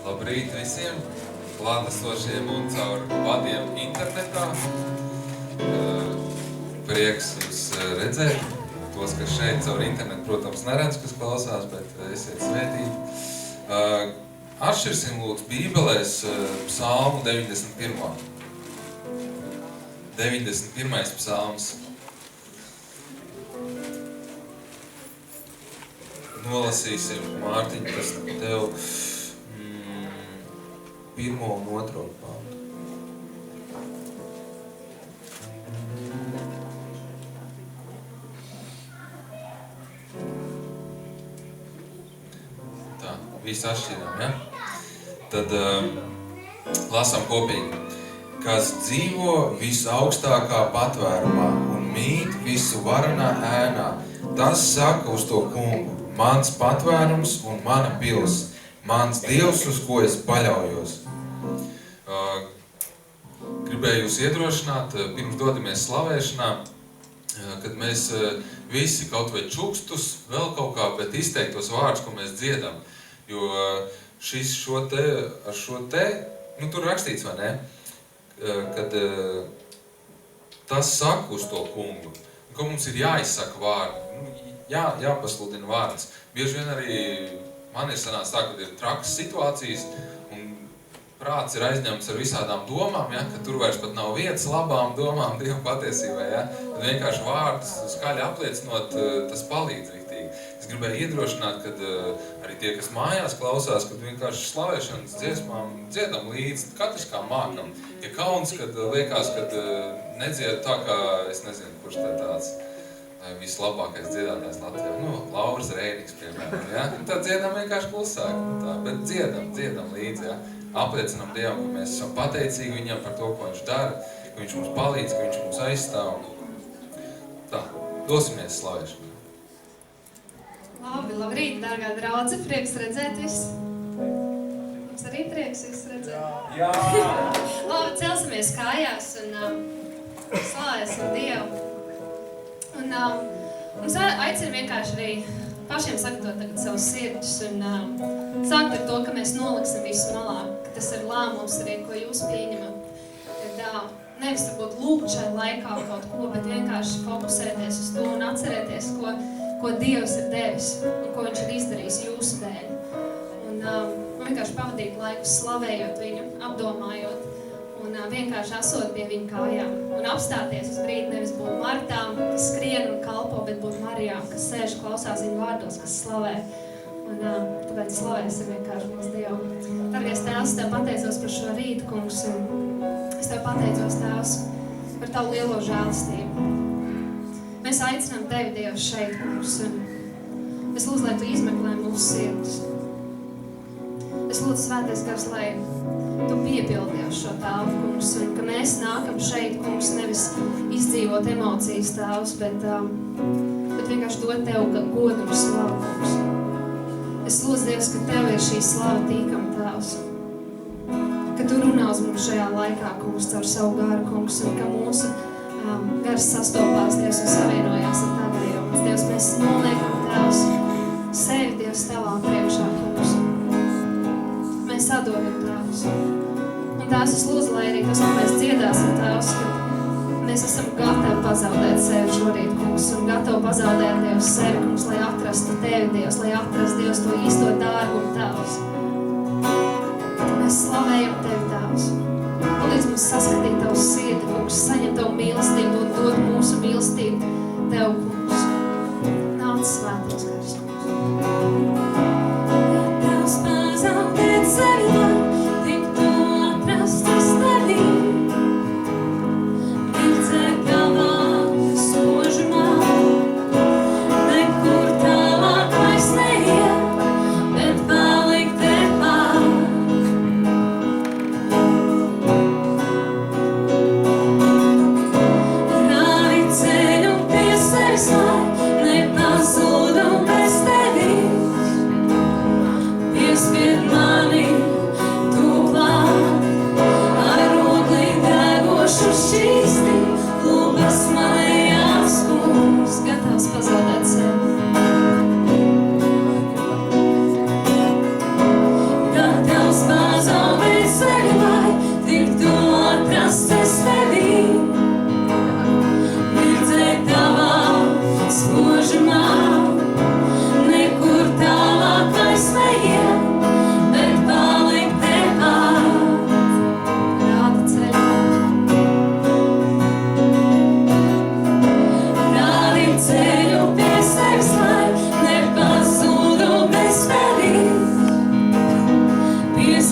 Labrīt visiem, klātesošiem un caur vadiem internetā. Prieks jūs redzēt. Tos, kas šeit caur internetu, protams, neredz, kas klausās, bet esiet svētīti. Atšķirsim lūdzu Bībelēs psalmu 91. 91. psalms. Nolasīsim, Mārtiņ, kas tev 1. un 2. pantu. Tā, visi atšķirām, ja? Tad lasām kopīgi. Kas dzīvo visu augstākā patvērumā un mīt visu varanā ēnā, tas saka uz to kungu, mans patvērums un mana pils, mans Dievs, uz ko es paļaujos. Gribēju jūs iedrošināt, pirms dodamies slavēšanā, kad mēs visi kaut vai čukstus, vēl kaut kā, bet izteikt tos vārdus, ko mēs dziedam. Jo šo te, tur rakstīts, vai ne? Kad tas saka uz to kungu, ka mums ir jāizsaka vārdi, jāpasludina vārds. Bieži vien arī man ir sanācis tā, kad ir trakas situācijas un prāts ir aizņemts ar visādām domām, ja, ka tur vairs pat nav vietas labām domām Dieva patiesībai. Ja. Tad vienkārši vārdus skaļi apliecinot, tas palīdz riktīgi. Es gribēju iedrošināt, kad arī tie, kas mājās klausās, kad vienkārši slavēšanas dziesmām dziedam līdzi, katrs kā mākam. Ja kauns, kad liekas, kad nedzied tā kā, es nezinu, kurš tā tāds vislabākais dziedātājs Latvijā. Lauris Rēniks, piemēram, ja? Tad dziedam vienkārši klusāk, bet dziedam līdzi, ja? Apliecinam Dievam, ka mēs esam pateicīgi viņam par to, ko viņš dara, ka viņš mums palīdz, ka viņš mums aizstāv. Tā, dosimies slavēšanā. Labrīt, dārgā draudze, prieks redzēt visus. Mums arī prieks visus redzēt. Jā! Labi, celsimies kājās un slavēsim Dievu. Un aicinu vienkārši arī pašiem sagatavot tagad savus sirdus un sākt ar to, ka mēs noliksim visu malā, ka tas ir lēmums arī, ko jūs pieņemat. Kad nevis varbūt lūgt šajā laikā kaut ko, bet vienkārši fokusēties uz to un atcerēties, ko Dievs ir devis un ko viņš ir izdarījis jūsu dēļ. Un vienkārši pavadīt laiku slavējot viņu, apdomājot. Un vienkārši esot pie viņa kājām un apstāties uz brīdi, nevis būt Martām, kas skrien un kalpo, bet būt Marijām, kas sēž klausās viņa vārdos, kas slavē. Un tāpēc slavēsim vienkārši mūsu Dievu. Dargais Tēvs, Tev pateicos par šo rītu, kungs, un es Tev pateicos, Tēvs, par Tavu lielo žēlistību. Mēs aicinām Tevi, Dievs, šeit, kungs, un es lūdzu, lai Tu izmeklē mūsu sirdis. Es lūdzu, Svētais Gars, lai Tu piepildies šo Tēvu, kungs, un ka mēs nākam šeit, kungs, nevis izdzīvot emocijas, Tēvs, bet vienkārši dot Tev godu un slavu, kungs. Es lūdzu, Dievs, ka Tev ir šī slava tīkama, Tēvs, ka Tu runā uz mums šajā laikā, kungs, caur savu garu, kungs, un ka mūsu gars sastopās, Dievs, un savienojās ar Tavējiem. Dievs, mēs noliekam, Tēvs, sevi, Dievs, Tavā priekšā, kungs. Mēs adoram, Tēvs. Un Tēvs, es lūdzu, lai arī tas, ko mēs dziedāsim, Tēvs, ka mēs esam gatavi pazaudēt sevi šorīt, kungs, un gatavi pazaudēt, Dievs, sevi, kungs, lai atrastu Tevi, Dievs, lai atrastu, Dievs, to īsto dārgumu, Tēvs. Mēs slavējam Tevi, Tēvs. Palīdz mums saskatīt Tavu sirdi, kungs, saņem Tavu mīlestību un dod mūsu mīlestību Tev, kungs. Nāc Svētais Gars, kungs. Gatavs pazaudēt sevi, lai tiktu atrastas Tevī. Vilcēt galvā spožumā, nekur tālāk vairs neiet, bet palikt Tevā. Rādi ceļu pie sevis, lai nepazūdu bez Tevis.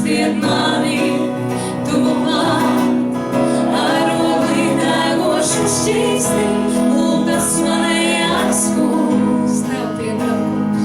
Piespien mani tuvāk, ar ogli degošu šķīsti, lūgas manējās kungs. Tev pieder, kungs.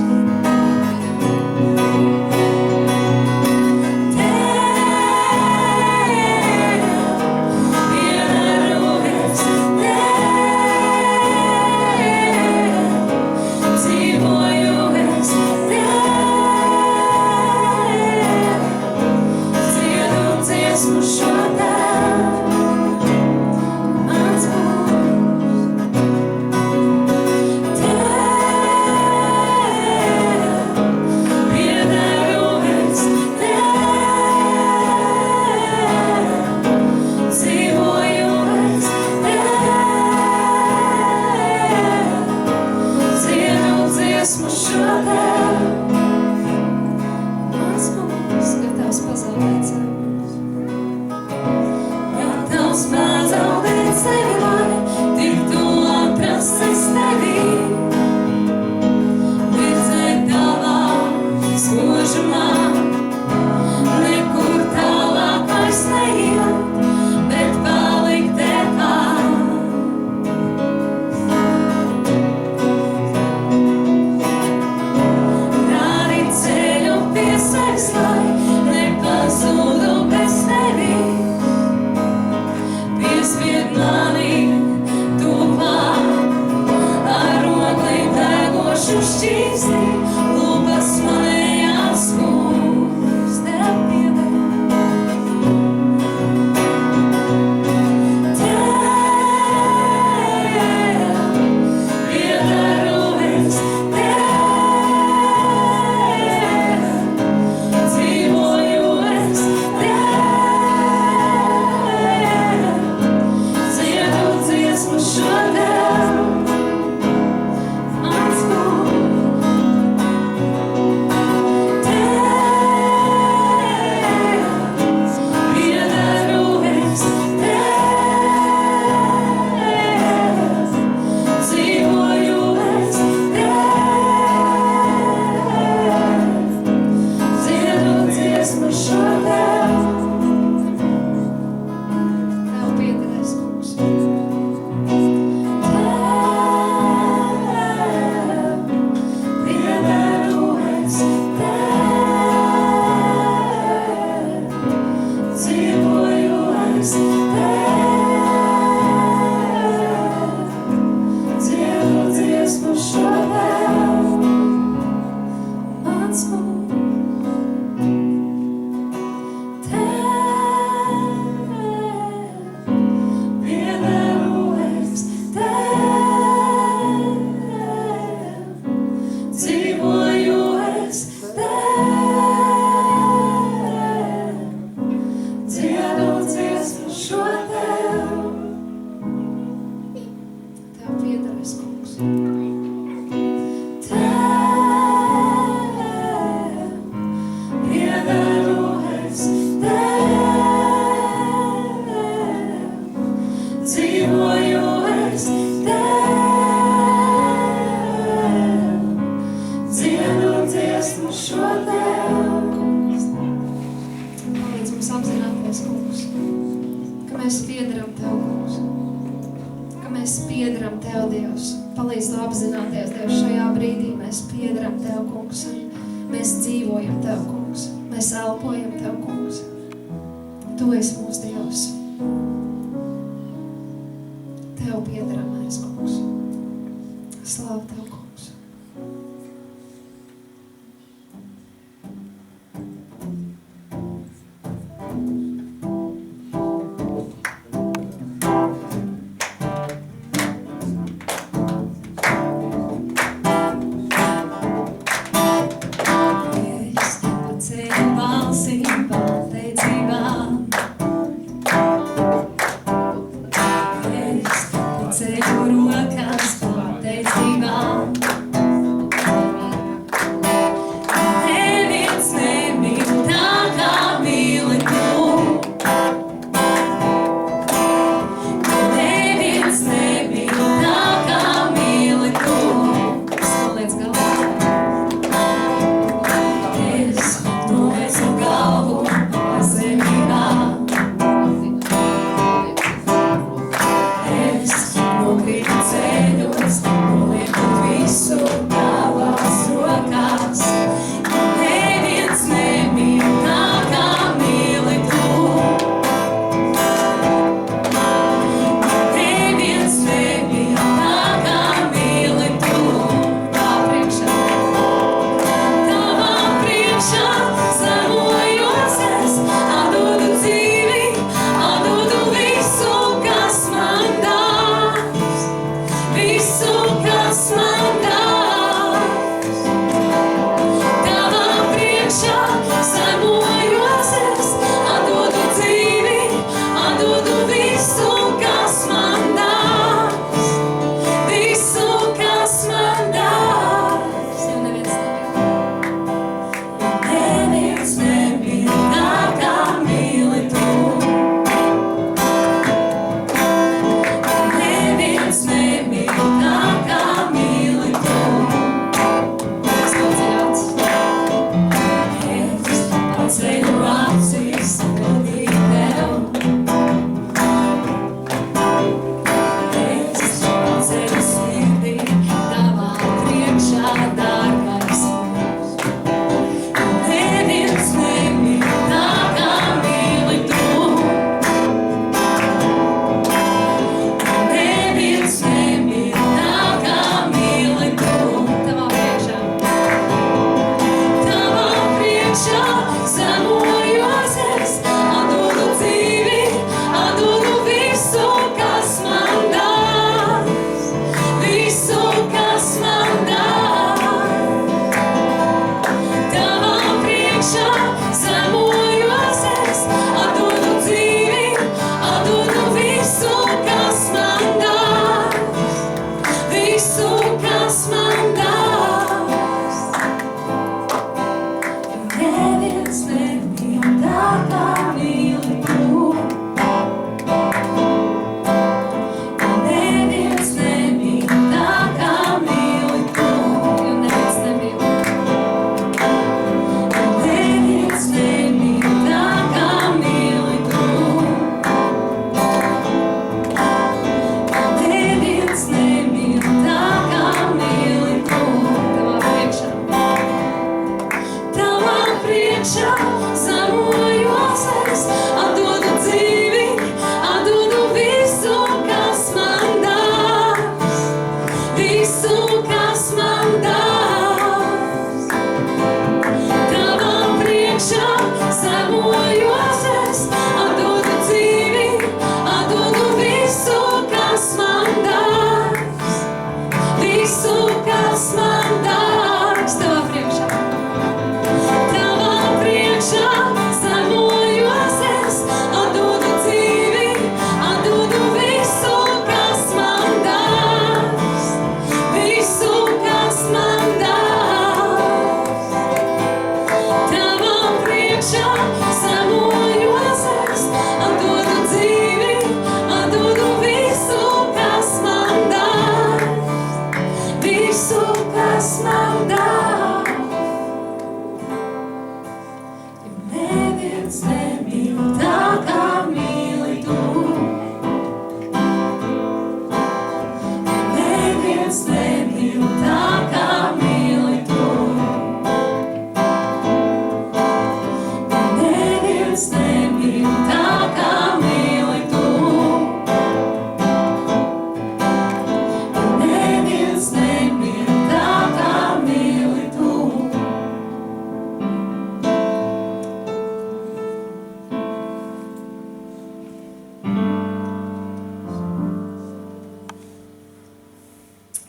Ceļu balsīm, pateicībā. neviens nemīl tā kā mīli tu. Neviens nemīl tā kā mīli tu. Neviens nemīl tā kā mīli tu. Neviens nemīl tā kā mīli tu.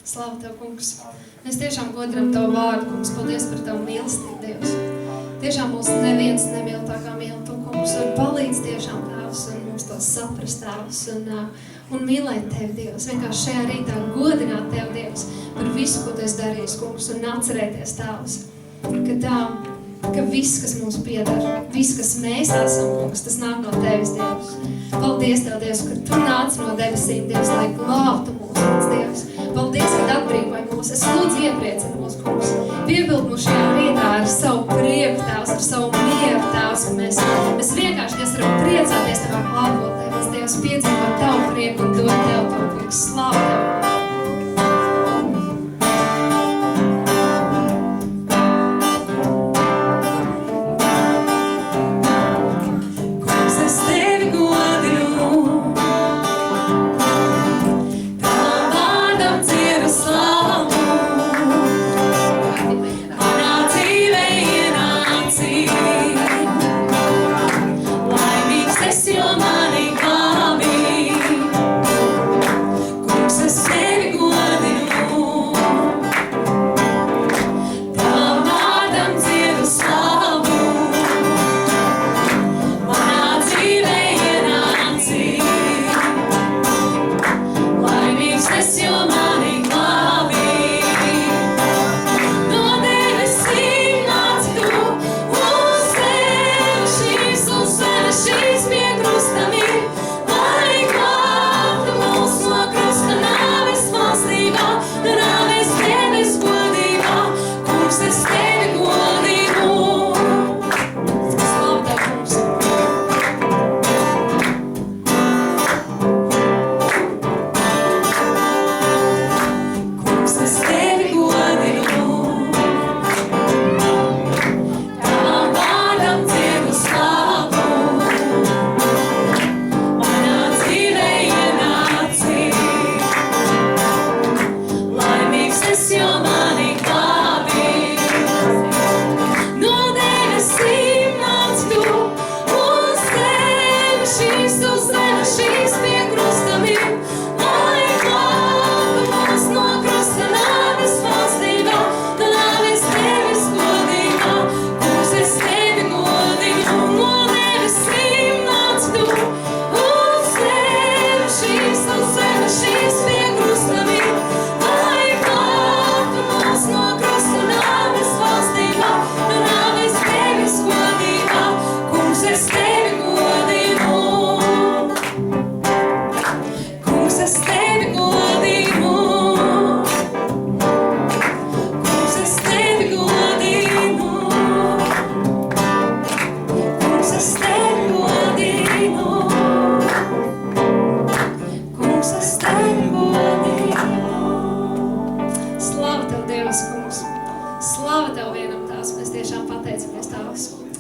Slavu Tev, kungs. Mēs tiešām godinam Tavu vārdu, kungs. Paldies par Tavu mīlestību, Dievs. Tiešām mūs neviens nemīl tā kā mīl Tu, kungs. Un palīdz tiešām Tēvs un mums to saprast, Tēvs. Un mīlēt Tevi, Dievs. Vienkārši šajā rītā godināt Tevi, Dievs, par visu, ko Tu esi darījis, kungs. Un atcerēties, Tēvs, ka viss, kas mums piedara, viss, kas mēs esam, kungs, tas nāk no Tevis, Dievs. Paldies Tev, Dievs, ka Tu nāc no debesīm, Dievs, lai glābtu mūs, mans Dievs. Paldies, ka atbrīvoji mūs. Es lūdzu iepriecini mūs, kungs. Piebild mūs šajā rītā ar savu prieku, Tēvs, ar savu mieru, Tēvs, ka mēs vienkārši, Dievs, varam priecāties Tavā klātbūtnē. Mēs, Dievs, piedzīvot Tavu prieku un dot Tev, kungs, slavu Tev.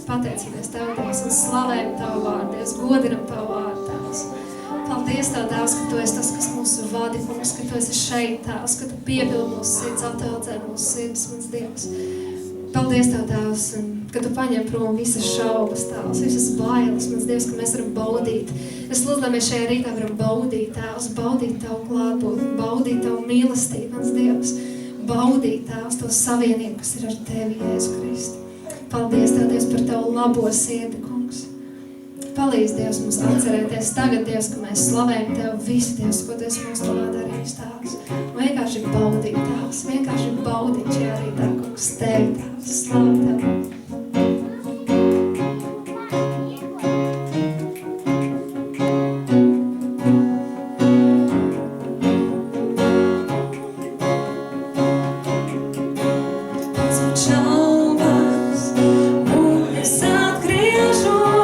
Pateicamies Tev, Dievs, un slavējam Tavu vārdu, Dievs, godinam Tavu vārdu, Tēvs. Paldies Tev, Tēvs, ka Tu esi tas, kas mūsu vadi, kungs, ka Tu esi šeit, Tēvs, ka Tu piepildi mūsu sirds, atveldzē mūsu sirds, mans Dievs. Paldies Tev, Tēvs, ka Tu paņem prom visas šaubas, Tēvs, visas bailes, mans Dievs, ka mēs varam baudīt. Es lūdzu, lai mēs šajā rītā varam baudīt, Tēvs, baudīt Tavu klātbūtni, baudīt Tavu mīlestību, mans Dievs, baudīt, Tēvs, to savienību, kas ir ar Tevi, Jēzu Kristu. Paldies Tev, Dievs, par Tavu labo sirdi, kungs. Palīdz, Dievs, mums atcerēties tagad, Dievs, ka mēs slavējam Tev visu, Dievs, ko Tu esi mums labā darījis, Tēvs. Vienkārši baudīt, Tēvs, vienkārši baudīt šajā rītā, kungs, Tevi, Tēvs, slavu Tev. Šaubas, un es atgriežos.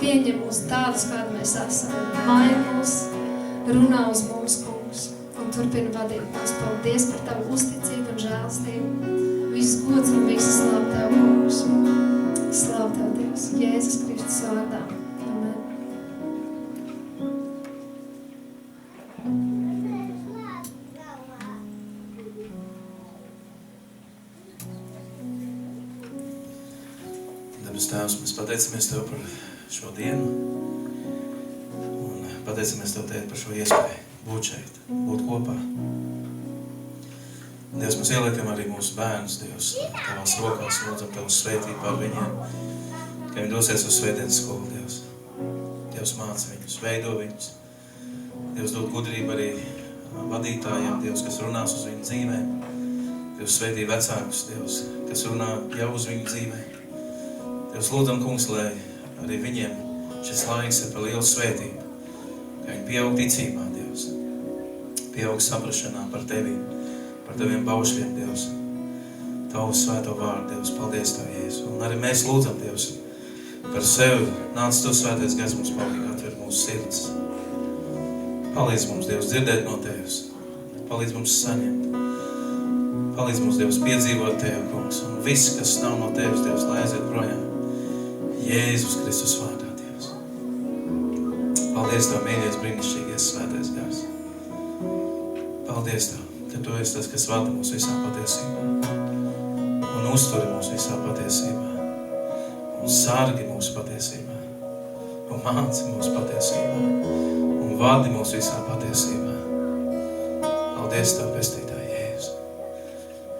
pieņem mūs tādus, kādi mēs esam. Maini mūs, runā uz mums, kungs, un turpina vadīt mūs. Paldies par tavu uzticību un žēlstību. Viss gods un visa slāv tev, kungs. Slāv tev, Dievs, Jēzus Kristus vārdā. Amen. Debes Tēvs, mēs pateicamies Tev par šo dienu un pateicamies Tev, Tēti, par šo iespēju būt šeit, būt kopā. Dievs, mēs ieliekam arī mūsu bērnus, Dievs, Tavās rokās, lūdzam Tavu svētību par viņiem, ka viņi dosies uz svētdienas skolu, Dievs. Dievs māca viņus, veido viņus. Dievs dod gudrību arī vadītājiem, Dievs, kas runās uz viņu dzīvēm. Dievs svētī vecākus, Dievs, kas runā jau uz viņu dzīvēm. Dievs, lūdzam, kungs, lai arī viņiem šis laiks ir par lielu svētību, ka viņi pieaug ticībā, Dievs, pieaug saprašanā par Tevi, par Taviem baušļiem, Dievs, Tavu svēto vārdu, Dievs, paldies Tev, Jēzu. Un arī mēs lūdzam, Dievs, par sevi, nāc Tu svētais gars mums palīgi atver mūsu sirds. Palīdz mums, Dievs, dzirdēt no Tevis, palīdz mums saņemt, palīdz mums, Dievs, piedzīvot Tevi, kungs, un viss, kas nav no Tevis, Dievs, lai aiziet projām. Jēzus Kristus vārdā, Dievs. Paldies Tev, mīļais, brīnišķīgais svētais gars. Paldies Tev, ka Tu esi tas, kas vada mūs visā patiesībā un uzturi mūs visā patiesībā un sargi mūsu patiesībā un māci mūsu patiesībā un vadi mūs visā patiesībā. Paldies Tev, pestītāji, Jēzus.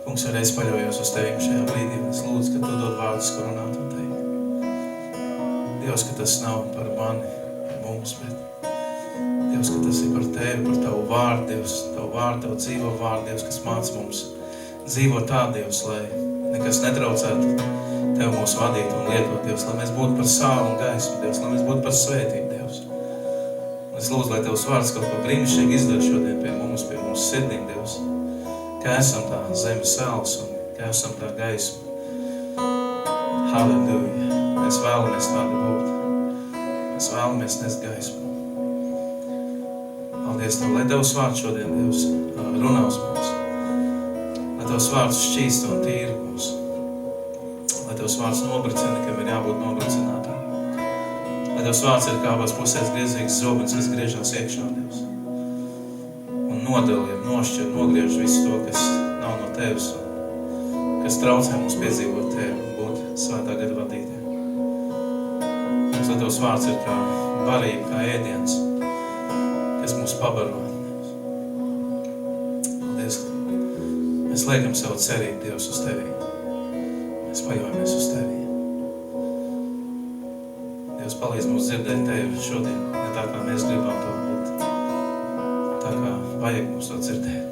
Kungs, arī es paļaujos uz Tevim šajā brīdī un es lūdzu, ka Tu dod vārdus, ko runāt un teikt. Dievs, ka tas nav par mani, par mums, bet Dievs, ka tas ir par Tevi, par Tavu vārdu, Dievs, Tavu vārdu, Tavu dzīvo vārdu, Dievs, kas māca mums dzīvot tā, Dievs, lai nekas netraucētu Tev mūs vadīt un lietot, Dievs, lai mēs būtu par sālu un gaismu, Dievs, lai mēs būtu par svētību, Dievs. Un es lūdzu, lai Tavs vārds kaut ko brīnišķīgi izdara šodien pie mums sirdīm, Dievs, ka esam tā zemes sāls un ka esam tā gaisma. Halleluja! Mēs vēlamies tādi būt. Mēs vēlamies nest gaismu. Paldies Tev, lai Tavs vārds šodien, Dievs, runā uz mums. Lai Tavs vārds šķīst un tīra mums. Lai Tavs vārds nobricina, kam ir jābūt nobricinātām. Lai Tavs vārds ir kā abās pusēs griezīgs zobens, kas griežās iekšā, Dievs. Un nodaliem, nošķir, nogriež visu to, kas nav no Tevis un kas traucē mums piedzīvot Tevi un būt svētā gada vadītiem. Lai Tavs vārds ir kā barība, kā ēdiens, kas mūs pabaro. Paldies, mēs liekam savu cerību, Dievs, uz Tevī. Mēs paļaujamies uz Tevī. Dievs, palīdz mums dzirdēt Tevi šodien, ne tā kā mēs gribam to, bet tā kā vajag mums to dzirdēt.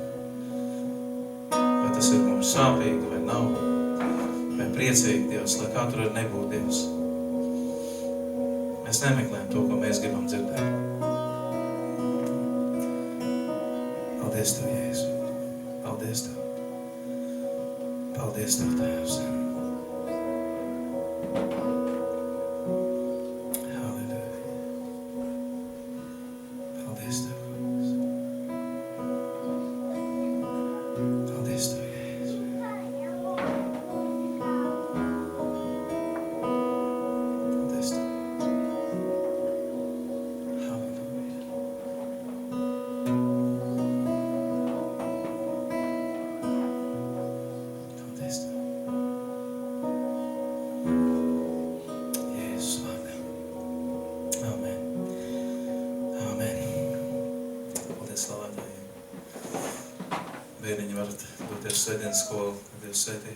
Vai tas ir mums sāpīgi vai nav, vai priecīgi, Dievs, lai kā tur ir nebūt, Dievs. Mēs nemeklējam to, ko mēs gribam dzirdēt. Paldies Tev, Jēzu. Paldies Tev. Paldies Tev, Tēvs. Halleluja. Paldies Tev, Kungs. Paldies Tev, Jēzu. Paldies Tev. Bērniņi varat doties svētdienas skolu, Dievs svētī.